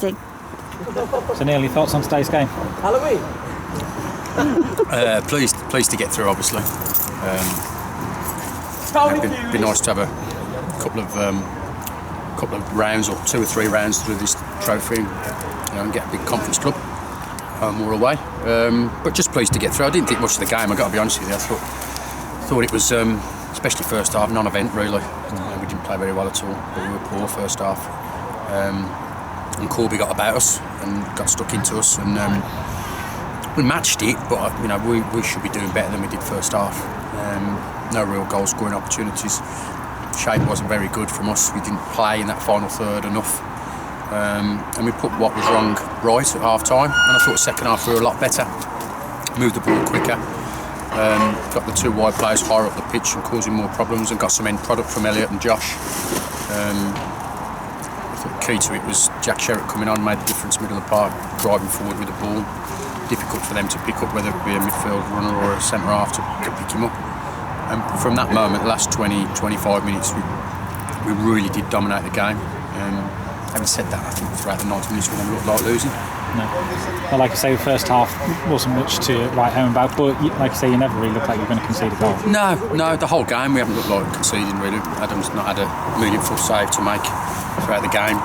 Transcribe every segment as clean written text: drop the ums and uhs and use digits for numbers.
Kitching. So Neil, your thoughts on today's game? Pleased to get through, obviously. It'd be nice to have a couple of rounds, or 2 or 3 rounds through this trophy, and get a big conference club home or away. But just pleased to get through. I didn't think much of the game, I've got to be honest with you. I thought it was, especially first half, non-event really. We didn't play very well at all, but we were poor first half. And Corby got about us and got stuck into us, and we matched it, but we should be doing better than we did first half. No real goal scoring opportunities. Shape wasn't very good from us. We didn't play in that final third enough, and we put what was wrong right at half time. And I thought second half we were a lot better, moved the ball quicker, got the 2 wide players higher up the pitch and causing more problems, and got some end product from Elliot and Josh. I thought the key to it was Jack Sherritt coming on, made the difference middle of the park, driving forward with the ball. Difficult for them to pick up, whether it be a midfield runner or a centre half to pick him up. And from that moment, the last 20-25 minutes, we really did dominate the game. Having said that, I think throughout the 90 minutes we never looked like losing. No. Well, like I say, the first half wasn't much to write home about, but like I say, you never really looked like you were going to concede a goal. No, the whole game we haven't looked like conceding really. Adam's not had a meaningful save to make throughout the game.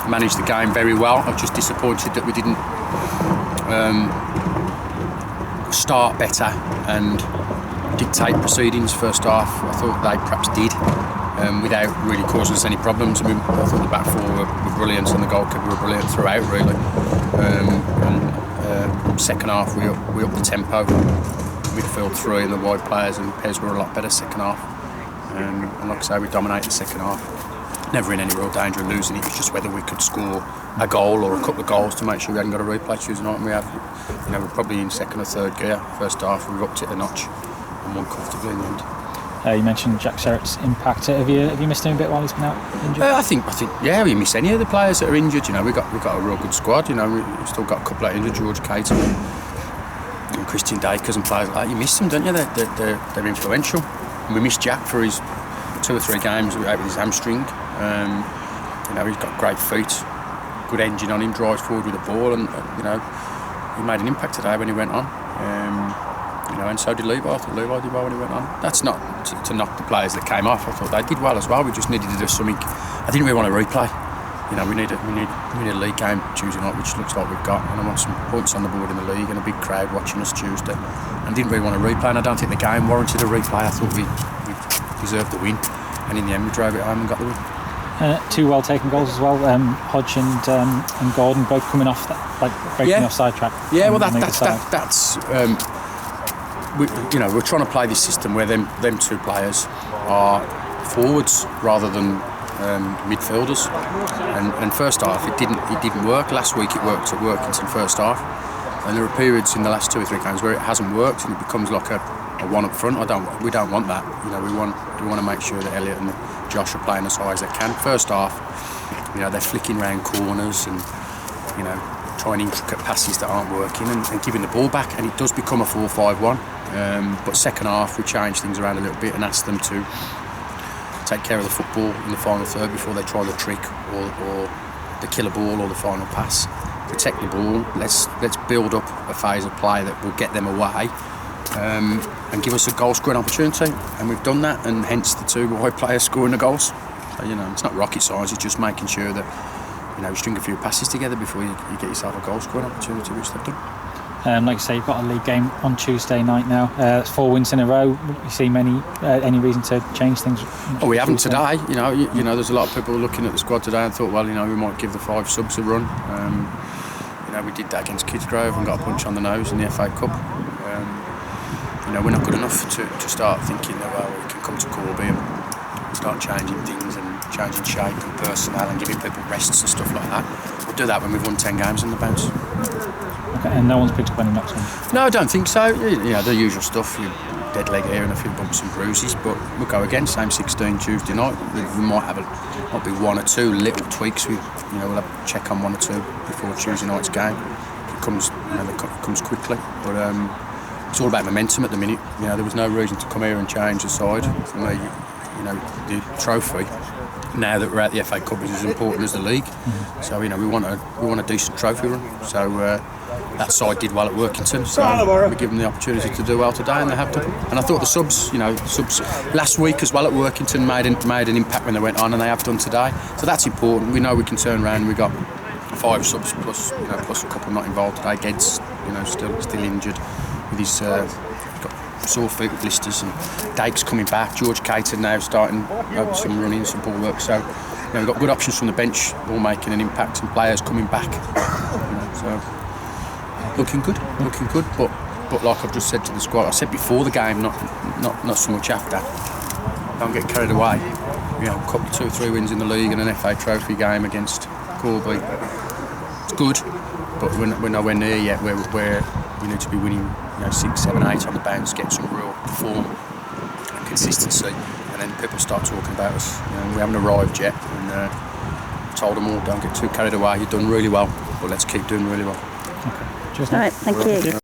Managed the game very well. I'm just disappointed that we didn't start better and dictate proceedings first half. I thought they perhaps did, without really causing us any problems. I thought the back 4 were brilliant and the goalkeeper were brilliant throughout really. Second half we upped the tempo, midfield 3 and the wide players and Pez were a lot better second half. And like I say, we dominated the second half. Never in any real danger of losing it. It was just whether we could score a goal or a couple of goals to make sure we hadn't got a replay Tuesday night. And we have, we're probably in second or third gear. First half we've upped it a notch and won comfortably in the end. You mentioned Jack Sherritt's impact. Have you missed him a bit while he's been out injured? I think yeah, we miss any of the players that are injured. We've got a real good squad. We've still got a couple of injured, George Caton and Christian Dacres and players like that. You miss them, don't you? They're influential. And we missed Jack for his 2 or 3 games out with his hamstring. He's got great feet, good engine on him, drives forward with the ball, and he made an impact today when he went on. And so did Levi. I thought Levi did well when he went on. That's not to knock the players that came off. I thought they did well as well. We just needed to do something. I didn't really want to replay. We need a league game Tuesday night, which looks like we've got, and I want some points on the board in the league and a big crowd watching us Tuesday. And didn't really want to replay, and I don't think the game warranted a replay. I thought we deserved the win, and in the end we drove it home and got the win. 2 well taken goals as well. Hodge and Gordon both coming off breaking the offside track. Yeah, well that's we're trying to play this system where them 2 players are forwards rather than midfielders. And first half it didn't work. Last week it worked at Workington first half, and there are periods in the last 2 or 3 games where it hasn't worked and it becomes like a one up front. We don't want that. We want to make sure that Elliot and Josh are playing as high as they can. First half, they're flicking round corners and trying intricate passes that aren't working and giving the ball back, and it does become a 4-5-1. But second half we changed things around a little bit and asked them to take care of the football in the final third before they try the trick or the killer ball or the final pass. Protect the ball. Let's build up a phase of play that will get them away. And give us a goal scoring opportunity, and we've done that, and hence the 2 wide players scoring the goals. So, it's not rocket science, it's just making sure that you string a few passes together before you get yourself a goal scoring opportunity, which they've done. Like you say, you've got a league game on Tuesday night now. That's 4 wins in a row. You see any reason to change things? We haven't today. There's a lot of people looking at the squad today and thought, well, we might give the 5 subs a run. We did that against Kidsgrove and got a punch on the nose in the FA Cup. We're not good enough to start thinking that we can come to Corby and start changing things and changing shape and personnel and giving people rests and stuff like that. We'll do that when we've won 10 games on the bounce. Okay, and no one's picked up any knocks on? No, I don't think so. The usual stuff, dead leg here and a few bumps and bruises, but we'll go again, same 16 Tuesday night. We might be 1 or 2 little tweaks. We'll have a check on 1 or 2 before Tuesday night's game. It comes quickly, but it's all about momentum at the minute. There was no reason to come here and change the side. For me, the trophy. Now that we're at the FA Cup is as important as the league. So we want a decent trophy run. So that side did well at Workington. So we give them the opportunity to do well today, and they have done. And I thought the subs last week as well at Workington made an impact when they went on, and they have done today. So that's important. We know we can turn around. We got 5 subs plus a couple not involved today. Ged's still injured with his got sore feet with blisters, and Dake's coming back. George Cater now starting some running, some ball work. So we've got good options from the bench, all making an impact, and players coming back. So looking good. But like I've just said to the squad, I said before the game, not so much after. Don't get carried away. A couple of 2 or 3 wins in the league and an FA Trophy game against Corby. It's good, but we're nowhere near yet where we need to be winning 6, 7, 8 on the bounce, get some real form and consistency, and then people start talking about us. We haven't arrived yet, and I've told them all, don't get too carried away. You've done really well, but let's keep doing really well. Okay. Cheers, All right, thank you.